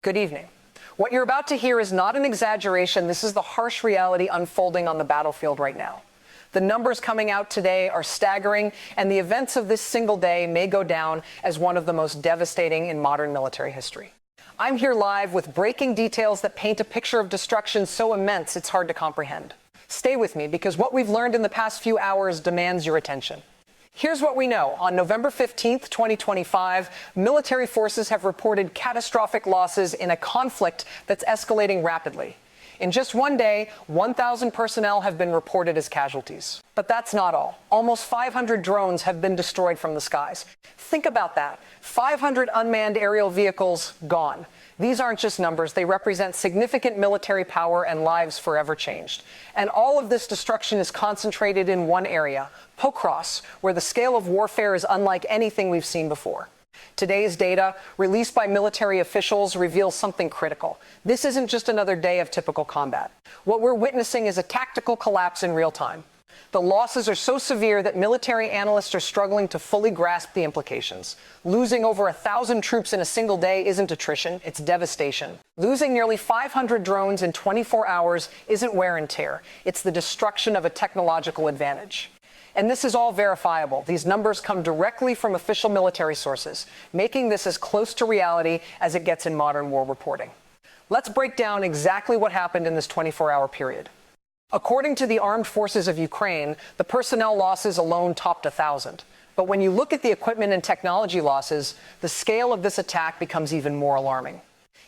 Good evening. What you're about to hear is not an exaggeration. This is the harsh reality unfolding on the battlefield right now. The numbers coming out today are staggering, and the events of this single day may go down as one of the most devastating in modern military history. I'm here live with breaking details that paint a picture of destruction so immense it's hard to comprehend. Stay with me, because what we've learned in the past few hours demands your attention. Here's what we know. On November 15th, 2025, military forces have reported catastrophic losses in a conflict that's escalating rapidly. In just one day, 1,000 personnel have been reported as casualties. But that's not all. Almost 500 drones have been destroyed from the skies. Think about that. 500 unmanned aerial vehicles gone. These aren't just numbers. They represent significant military power and lives forever changed. And all of this destruction is concentrated in one area, Pokrovsk, where the scale of warfare is unlike anything we've seen before. Today's data, released by military officials, reveals something critical. This isn't just another day of typical combat. What we're witnessing is a tactical collapse in real time. The losses are so severe that military analysts are struggling to fully grasp the implications. Losing over 1,000 troops in a single day isn't attrition, it's devastation. Losing nearly 500 drones in 24 hours isn't wear and tear. It's the destruction of a technological advantage. And this is all verifiable. These numbers come directly from official military sources, making this as close to reality as it gets in modern war reporting. Let's break down exactly what happened in this 24-hour period. According to the armed forces of Ukraine, the personnel losses alone topped 1,000. But when you look at the equipment and technology losses, the scale of this attack becomes even more alarming.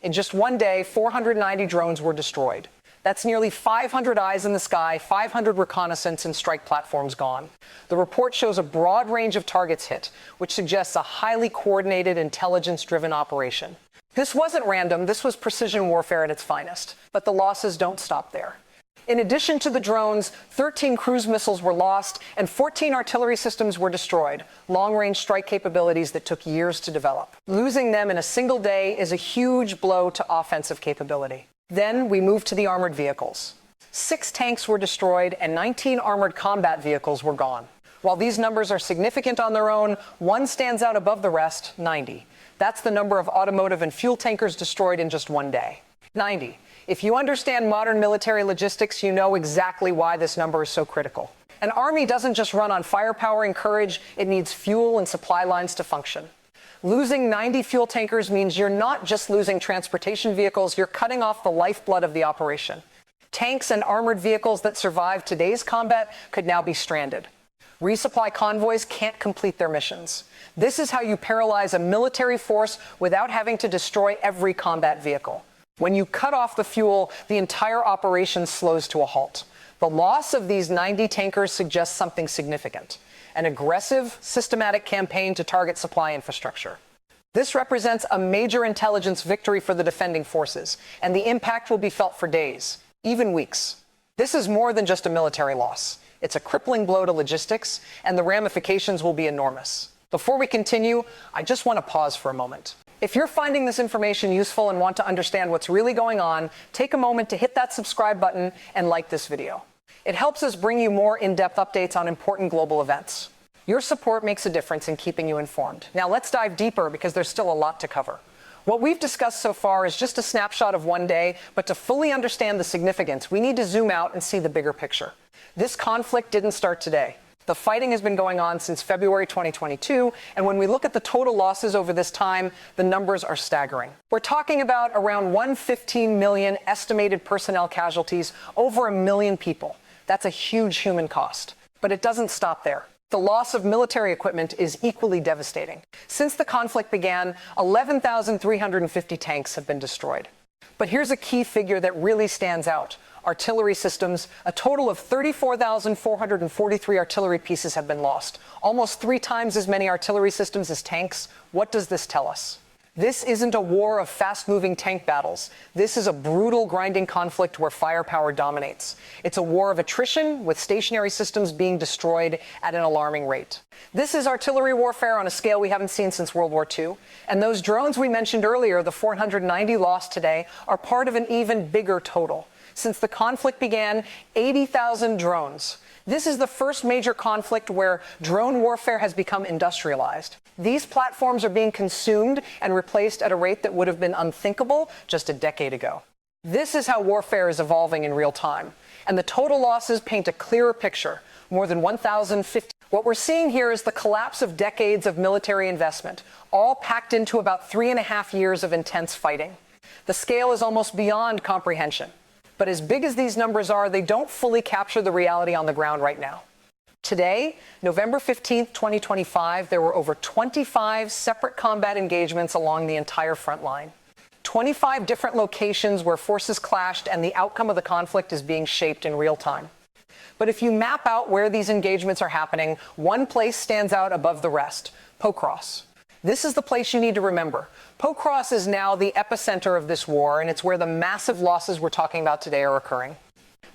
In just one day, 490 drones were destroyed. That's nearly 500 eyes in the sky, 500 reconnaissance and strike platforms gone. The report shows a broad range of targets hit, which suggests a highly coordinated, intelligence-driven operation. This wasn't random. This was precision warfare at its finest. But the losses don't stop there. In addition to the drones, 13 cruise missiles were lost and 14 artillery systems were destroyed, long-range strike capabilities that took years to develop. Losing them in a single day is a huge blow to offensive capability. Then we move to the armored vehicles. 6 tanks were destroyed and 19 armored combat vehicles were gone. While these numbers are significant on their own, one stands out above the rest, 90. That's the number of automotive and fuel tankers destroyed in just one day. 90. If you understand modern military logistics, you know exactly why this number is so critical. An army doesn't just run on firepower and courage, it needs fuel and supply lines to function. Losing 90 fuel tankers means you're not just losing transportation vehicles, you're cutting off the lifeblood of the operation. Tanks and armored vehicles that survive today's combat could now be stranded. Resupply convoys can't complete their missions. This is how you paralyze a military force without having to destroy every combat vehicle. When you cut off the fuel, the entire operation slows to a halt. The loss of these 90 tankers suggests something significant: an aggressive, systematic campaign to target supply infrastructure. This represents a major intelligence victory for the defending forces, and the impact will be felt for days, even weeks. This is more than just a military loss. It's a crippling blow to logistics, and the ramifications will be enormous. Before we continue, I just want to pause for a moment. If you're finding this information useful and want to understand what's really going on, take a moment to hit that subscribe button and like this video. It helps us bring you more in-depth updates on important global events. Your support makes a difference in keeping you informed. Now let's dive deeper, because there's still a lot to cover. What we've discussed so far is just a snapshot of one day, but to fully understand the significance, we need to zoom out and see the bigger picture. This conflict didn't start today. The fighting has been going on since February 2022, and when we look at the total losses over this time, the numbers are staggering. We're talking about around 115 million estimated personnel casualties, over 1 million people. That's a huge human cost. But it doesn't stop there. The loss of military equipment is equally devastating. Since the conflict began, 11,350 tanks have been destroyed. But here's a key figure that really stands out. Artillery systems, a total of 34,443 artillery pieces have been lost. Almost 3 times as many artillery systems as tanks. What does this tell us? This isn't a war of fast-moving tank battles. This is a brutal, grinding conflict where firepower dominates. It's a war of attrition, with stationary systems being destroyed at an alarming rate. This is artillery warfare on a scale we haven't seen since World War II. And those drones we mentioned earlier, the 490 lost today, are part of an even bigger total. Since the conflict began, 80,000 drones. This is the first major conflict where drone warfare has become industrialized. These platforms are being consumed and replaced at a rate that would have been unthinkable just a decade ago. This is how warfare is evolving in real time. And the total losses paint a clearer picture. More than 1,050. What we're seeing here is the collapse of decades of military investment, all packed into about 3.5 years of intense fighting. The scale is almost beyond comprehension. But as big as these numbers are, they don't fully capture the reality on the ground right now. Today, November 15th, 2025, there were over 25 separate combat engagements along the entire front line. 25 different locations where forces clashed and the outcome of the conflict is being shaped in real time. But if you map out where these engagements are happening, one place stands out above the rest: Pokrovsk. This is the place you need to remember. Pokrovsk is now the epicenter of this war, and it's where the massive losses we're talking about today are occurring.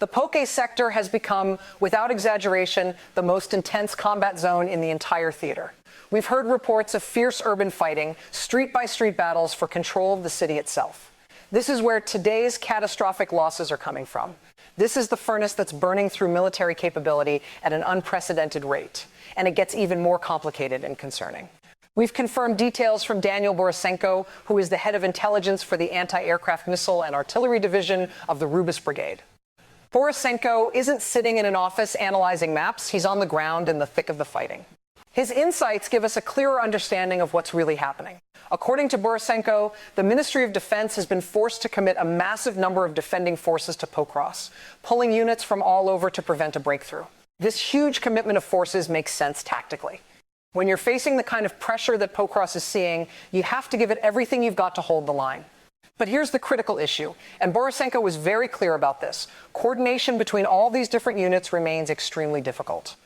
The Poke sector has become, without exaggeration, the most intense combat zone in the entire theater. We've heard reports of fierce urban fighting, street-by-street battles for control of the city itself. This is where today's catastrophic losses are coming from. This is the furnace that's burning through military capability at an unprecedented rate, and it gets even more complicated and concerning. We've confirmed details from Daniel Borisenko, who is the head of intelligence for the anti-aircraft missile and artillery division of the Rubis Brigade. Borisenko isn't sitting in an office analyzing maps. He's on the ground in the thick of the fighting. His insights give us a clearer understanding of what's really happening. According to Borisenko, the Ministry of Defense has been forced to commit a massive number of defending forces to Pokrovsk, pulling units from all over to prevent a breakthrough. This huge commitment of forces makes sense tactically. When you're facing the kind of pressure that Pokrovsk is seeing, you have to give it everything you've got to hold the line. But here's the critical issue, and Borisenko was very clear about this. Coordination between all these different units remains extremely difficult.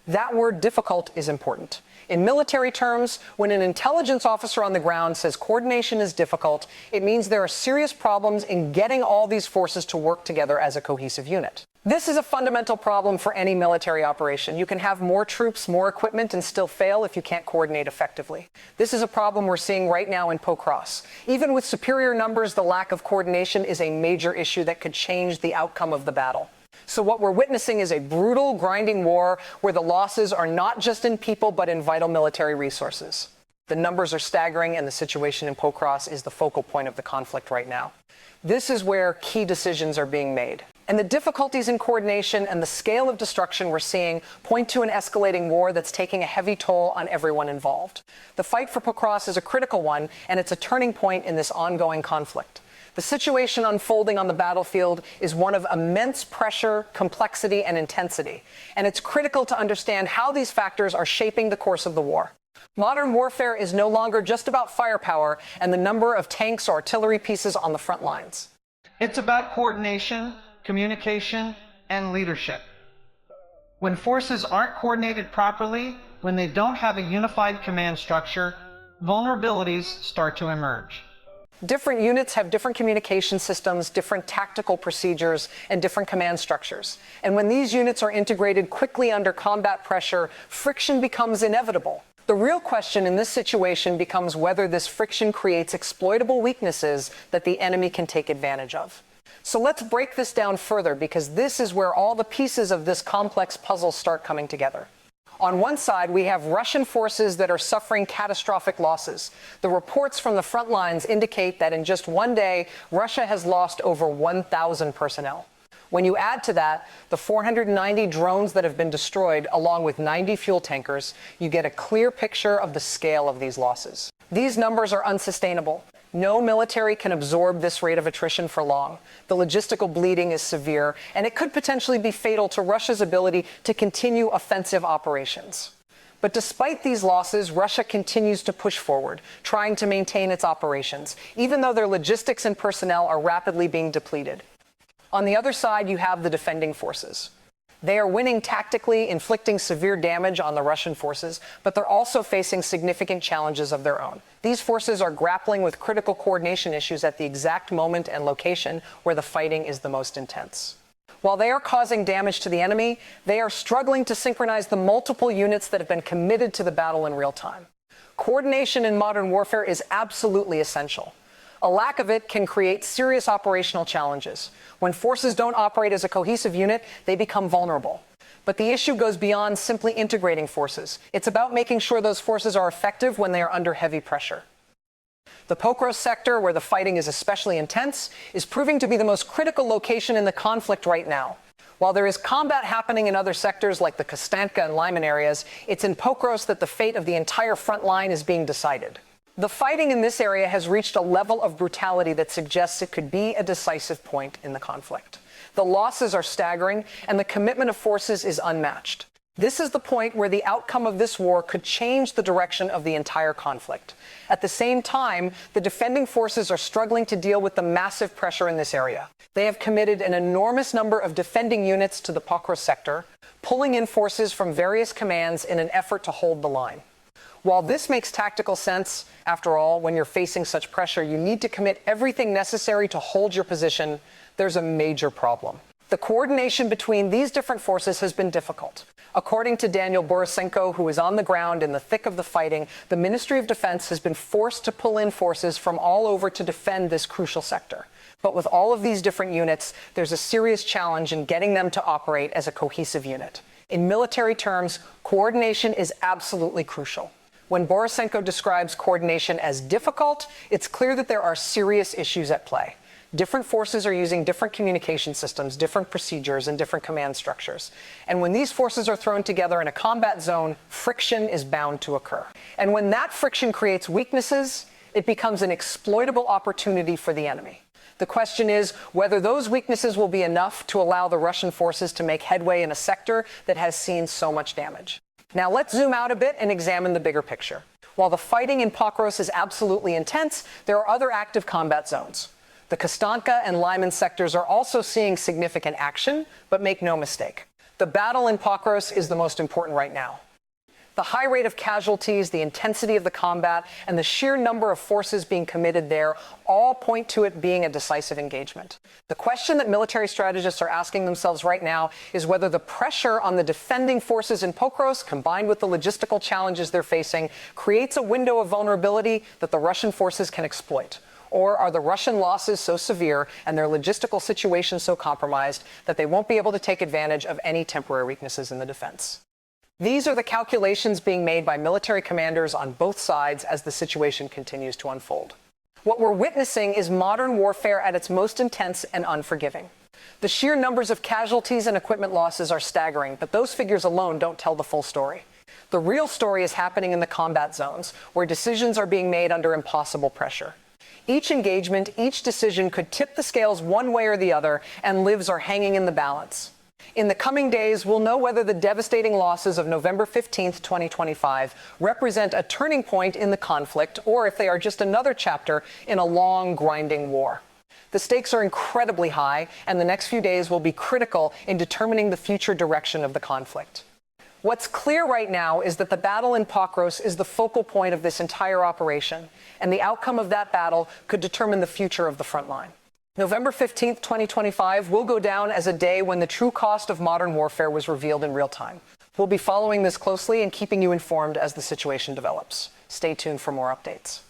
That word difficult is important. In military terms, when an intelligence officer on the ground says coordination is difficult, it means there are serious problems in getting all these forces to work together as a cohesive unit. This is a fundamental problem for any military operation. You can have more troops, more equipment, and still fail if you can't coordinate effectively. This is a problem we're seeing right now in Pokrovsk. Even with superior numbers, the lack of coordination is a major issue that could change the outcome of the battle. So what we're witnessing is a brutal, grinding war where the losses are not just in people, but in vital military resources. The numbers are staggering, and the situation in Pokrovsk is the focal point of the conflict right now. This is where key decisions are being made. And the difficulties in coordination and the scale of destruction we're seeing point to an escalating war that's taking a heavy toll on everyone involved. The fight for Pokrovsk is a critical one, and it's a turning point in this ongoing conflict. The situation unfolding on the battlefield is one of immense pressure, complexity, and intensity, and it's critical to understand how these factors are shaping the course of the war. Modern warfare is no longer just about firepower and the number of tanks or artillery pieces on the front lines. It's about coordination, communication, and leadership. When forces aren't coordinated properly, when they don't have a unified command structure, vulnerabilities start to emerge. Different units have different communication systems, different tactical procedures, and different command structures. And when these units are integrated quickly under combat pressure, friction becomes inevitable. The real question in this situation becomes whether this friction creates exploitable weaknesses that the enemy can take advantage of. So let's break this down further, because this is where all the pieces of this complex puzzle start coming together. On one side, we have Russian forces that are suffering catastrophic losses. The reports from the front lines indicate that in just one day, Russia has lost over 1,000 personnel. When you add to that the 490 drones that have been destroyed, along with 90 fuel tankers, you get a clear picture of the scale of these losses. These numbers are unsustainable. No military can absorb this rate of attrition for long. The logistical bleeding is severe, and it could potentially be fatal to Russia's ability to continue offensive operations. But despite these losses, Russia continues to push forward, trying to maintain its operations, even though their logistics and personnel are rapidly being depleted. On the other side, you have the defending forces. They are winning tactically, inflicting severe damage on the Russian forces, but they're also facing significant challenges of their own. These forces are grappling with critical coordination issues at the exact moment and location where the fighting is the most intense. While they are causing damage to the enemy, they are struggling to synchronize the multiple units that have been committed to the battle in real time. Coordination in modern warfare is absolutely essential. A lack of it can create serious operational challenges. When forces don't operate as a cohesive unit, they become vulnerable. But the issue goes beyond simply integrating forces. It's about making sure those forces are effective when they are under heavy pressure. The Pokrovsk sector, where the fighting is especially intense, is proving to be the most critical location in the conflict right now. While there is combat happening in other sectors like the Kostanka and Lyman areas, it's in Pokrovsk that the fate of the entire front line is being decided. The fighting in this area has reached a level of brutality that suggests it could be a decisive point in the conflict. The losses are staggering, and the commitment of forces is unmatched. This is the point where the outcome of this war could change the direction of the entire conflict. At the same time, the defending forces are struggling to deal with the massive pressure in this area. They have committed an enormous number of defending units to the Pokrovsk sector, pulling in forces from various commands in an effort to hold the line. While this makes tactical sense, after all, when you're facing such pressure, you need to commit everything necessary to hold your position. There's a major problem. The coordination between these different forces has been difficult. According to Daniel Borisenko, who is on the ground in the thick of the fighting, the Ministry of Defense has been forced to pull in forces from all over to defend this crucial sector. But with all of these different units, there's a serious challenge in getting them to operate as a cohesive unit. In military terms, coordination is absolutely crucial. When Borisenko describes coordination as difficult, it's clear that there are serious issues at play. Different forces are using different communication systems, different procedures, and different command structures. And when these forces are thrown together in a combat zone, friction is bound to occur. And when that friction creates weaknesses, it becomes an exploitable opportunity for the enemy. The question is whether those weaknesses will be enough to allow the Russian forces to make headway in a sector that has seen so much damage. Now let's zoom out a bit and examine the bigger picture. While the fighting in Pokrovsk is absolutely intense, there are other active combat zones. The Kostanka and Lyman sectors are also seeing significant action, but make no mistake. The battle in Pokrovsk is the most important right now. The high rate of casualties, the intensity of the combat, and the sheer number of forces being committed there all point to it being a decisive engagement. The question that military strategists are asking themselves right now is whether the pressure on the defending forces in Pokrovsk, combined with the logistical challenges they're facing, creates a window of vulnerability that the Russian forces can exploit. Or are the Russian losses so severe and their logistical situation so compromised that they won't be able to take advantage of any temporary weaknesses in the defense? These are the calculations being made by military commanders on both sides as the situation continues to unfold. What we're witnessing is modern warfare at its most intense and unforgiving. The sheer numbers of casualties and equipment losses are staggering, but those figures alone don't tell the full story. The real story is happening in the combat zones, where decisions are being made under impossible pressure. Each engagement, each decision could tip the scales one way or the other, and lives are hanging in the balance. In the coming days, we'll know whether the devastating losses of November 15th, 2025 represent a turning point in the conflict, or if they are just another chapter in a long, grinding war. The stakes are incredibly high, and the next few days will be critical in determining the future direction of the conflict. What's clear right now is that the battle in Pokrovsk is the focal point of this entire operation, and the outcome of that battle could determine the future of the front line. November 15th, 2025 will go down as a day when the true cost of modern warfare was revealed in real time. We'll be following this closely and keeping you informed as the situation develops. Stay tuned for more updates.